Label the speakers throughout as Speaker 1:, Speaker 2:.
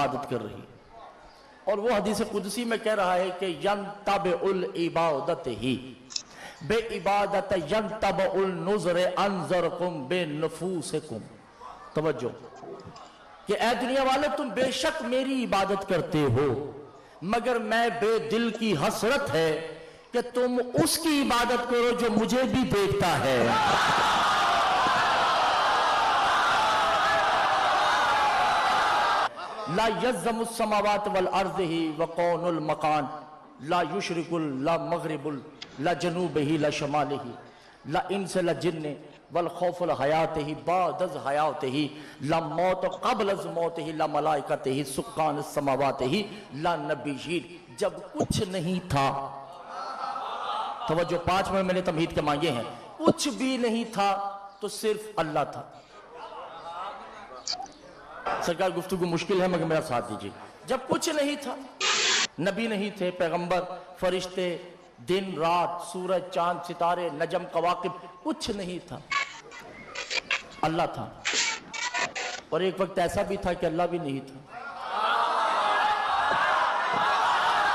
Speaker 1: عبادت کر رہی ہے. اور وہ حدیث قدسی میں کہہ رہا ہے کہ ینتبع العبادت ہی بے عبادت ینتبع النظر انظرکم بے نفوسکم. توجہ کہ اے دنیا والے تم بے شک میری عبادت کرتے ہو مگر میں بے دل کی حسرت ہے کہ تم اس کی عبادت کرو جو مجھے بھی دیکھتا ہے. لا یزم السماوات والارض ہی وقون المکان لا یشرک لا مغرب لا جنوب ہی لا شمال ہی لا انس لا جن والخوف الحیات ہی بعد از حیات ہی لا موت قبل از موت ہی لا ملائکت ہی سکان السماوات ہی لا نبیین. جب کچھ نہیں تھا، توجہ 5 میں نے تمہید کے مانگے ہیں، کچھ بھی نہیں تھا تو صرف اللہ تھا. سرکار گفتگو مشکل ہے مگر میرا ساتھ دیجیے. جب کچھ نہیں تھا، نبی نہیں تھے، پیغمبر، فرشتے، دن رات، سورج چاند ستارے نجم کواکب، کچھ نہیں تھا، اللہ تھا. اور ایک وقت ایسا بھی تھا کہ اللہ بھی نہیں تھا.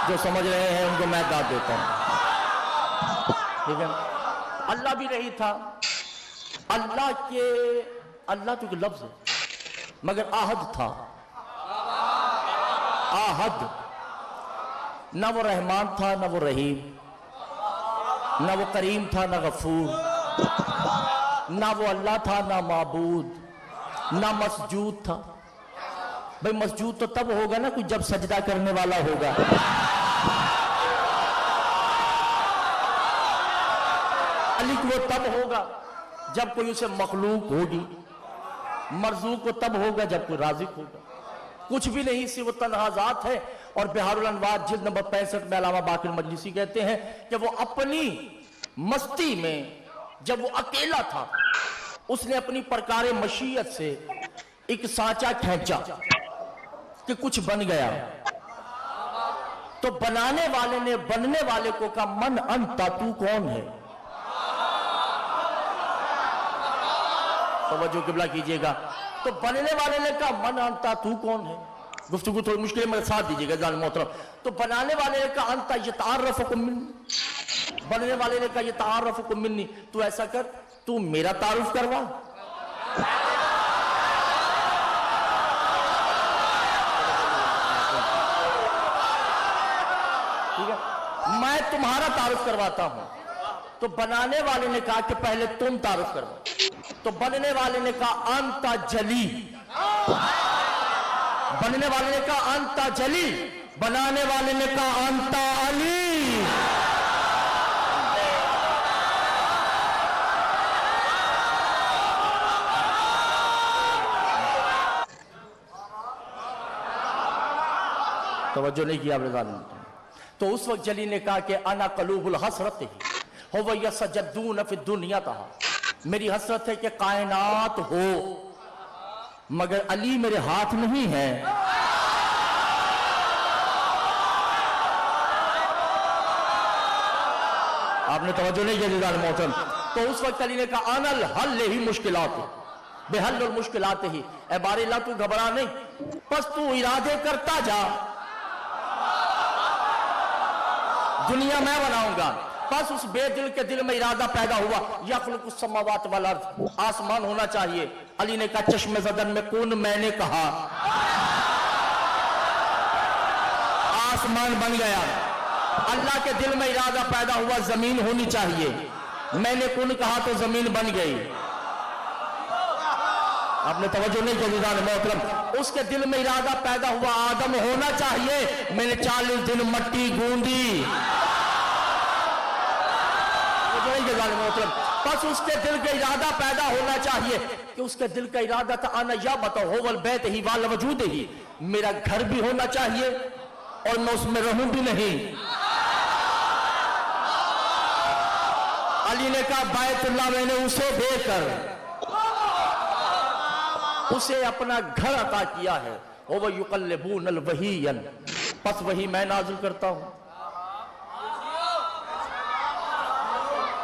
Speaker 1: جو سمجھ رہے ہیں ان کو میں داد دیتا ہوں، ٹھیک ہے. اللہ بھی نہیں تھا. اللہ تو ایک لفظ ہے مگر آہد تھا. آہد، نہ وہ رحمان تھا نہ وہ رحیم، نہ وہ کریم تھا نہ غفور، نہ وہ اللہ تھا نہ معبود، نہ مسجود تھا. بھئی مسجود تو تب ہوگا نا کوئی جب سجدہ کرنے والا ہوگا. مالک وہ تب ہوگا جب کوئی اسے مخلوق ہوگی. مرزوق وہ تب ہوگا جب کوئی رازق ہوگا. کچھ بھی نہیں سی، وہ تنہا ذات ہے. اور بہار الانوار جلد نمبر 65 میں علامہ باقر المجلسی کہتے ہیں کہ وہ اپنی مستی میں جب وہ اکیلا تھا اس نے اپنی پرکار مشیت سے ایک سانچہ کھینچا کہ کچھ بن گیا. تو بنانے والے نے بننے والے کو کہا من انت، تو کون ہے؟ توجہ قبلہ کیجئے گا. تو بننے والے نے کہا من انت، تو کون ہے؟ گفتگو تھوڑی مشکل ہے مگر ساتھ دیجئے گا جان محترم. تو بنانے والے نے کہا انت یتعرفکم منی، بننے والے نے کہا یتعرفکم منی، تو ایسا کر تو میرا تعارف کروا. ٹھیک ہے، میں تمہارا تعارف کرواتا ہوں. تو بنانے والے نے کہا کہ پہلے تم تعارف کروا. تو بننے والے نے کہا انت جلی، بننے والے نے کہا انت جلی، بنانے والے نے کہا انت علی. توجہ نہیں کیا آپ رضا نے. تو اس وقت جلی نے کہا کہ انا قلوب الحسرت هو یسجدون فی الدنیا تہا، میری حسرت ہے کہ کائنات ہو مگر علی میرے ہاتھ نہیں ہے. آپ نے توجہ نہیں کیا جزال محترم. تو اس وقت علی نے کہا انا الحل ہی مشکلات بحل المشکلات ہی. اے باری اللہ تو گھبرا نہیں، پس تو ارادے کرتا جا، دنیا میں بناؤں گا. پس اس بے دل کے دل میں ارادہ پیدا ہوا یخلق السماوات والارض، آسمان ہونا چاہیے. علی نے کہا چشم زدن میں کون، میں نے کہا آسمان بن گیا. اللہ کے دل میں ارادہ پیدا ہوا زمین ہونی چاہیے، میں نے کون کہا تو زمین بن گئی. آپ نے توجہ نہیں کی جان محترم. اس کے دل میں ارادہ پیدا ہوا آدم ہونا چاہیے، میں نے 40 دن مٹی گوندی. محترم پس اس کے دل کا ارادہ پیدا ہونا چاہیے کہ اس کے دل کا ارادہ تھا انا یا بتاؤ ہو والبیت ہی وال وجود ہی، میرا گھر بھی ہونا چاہیے اور میں اس میں رہوں بھی نہیں. علی نے کہا بیت اللہ میں نے اسے دے کر اسے اپنا گھر عطا کیا ہے. وہ یقلبون الوحی، پس وہی میں نازل کرتا ہوں.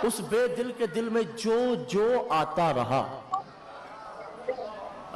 Speaker 1: اس بے دل کے دل میں جو جو آتا رہا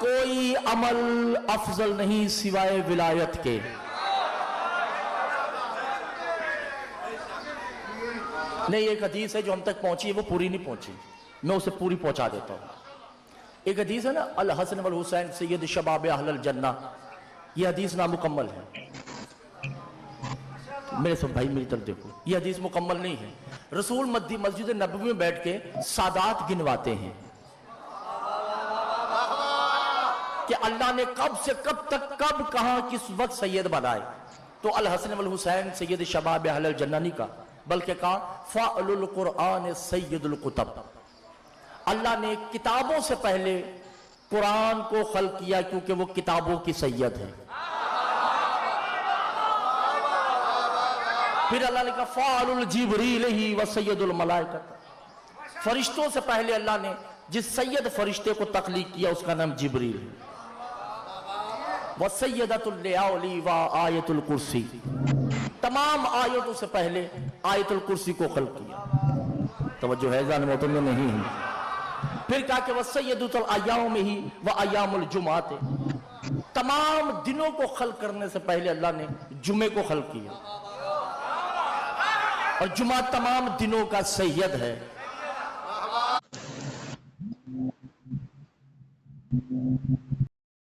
Speaker 1: کوئی عمل افضل نہیں سوائے ولایت کے. نہیں، ایک حدیث ہے جو ہم تک پہنچی ہے، وہ پوری نہیں پہنچی، میں اسے پوری پہنچا دیتا ہوں. ایک حدیث ہے نا، الحسن والحسین سید شباب اہل الجنہ، یہ حدیث نامکمل ہے. میرے سب بھائی میری طرف دیکھو، یہ حدیث مکمل نہیں ہے. رسول مسجد نبوی میں بیٹھ کے سادات گنواتے ہیں کہ اللہ نے کب سے کب تک، کب کہاں کس وقت سید بنائے. تو الحسن والحسین سید شباب اہل الجنہ نہیں کہا، بلکہ کہا فعل القرآن سید الکتب. اللہ نے کتابوں سے پہلے قرآن کو خلق کیا کیونکہ وہ کتابوں کی سید ہے. پھر اللہ نے کہا فعل الجبریل ہی و سید الملائکہ. فرشتوں سے پہلے اللہ نے جس سید فرشتے کو تخلیق کیا اس کا نام جبریل ہے. وَسَيَّدَةُ اللَّيَالِ وَآیَةُ الْكُرْسِي، تمام آیتوں سے پہلے آیت الکرسی کو خلق کیا. توجہ ہے ذہن محترم میں نہیں ہے. پھر کہا کہ وَسَيَّدَةُ الْأَيَّامِ وَأَيَّامُ الْجُمْعَةِ، تمام دنوں کو خلق کرنے سے پہلے اللہ نے جمعے کو خلق کیا، اور جمعہ تمام دنوں کا سید ہے.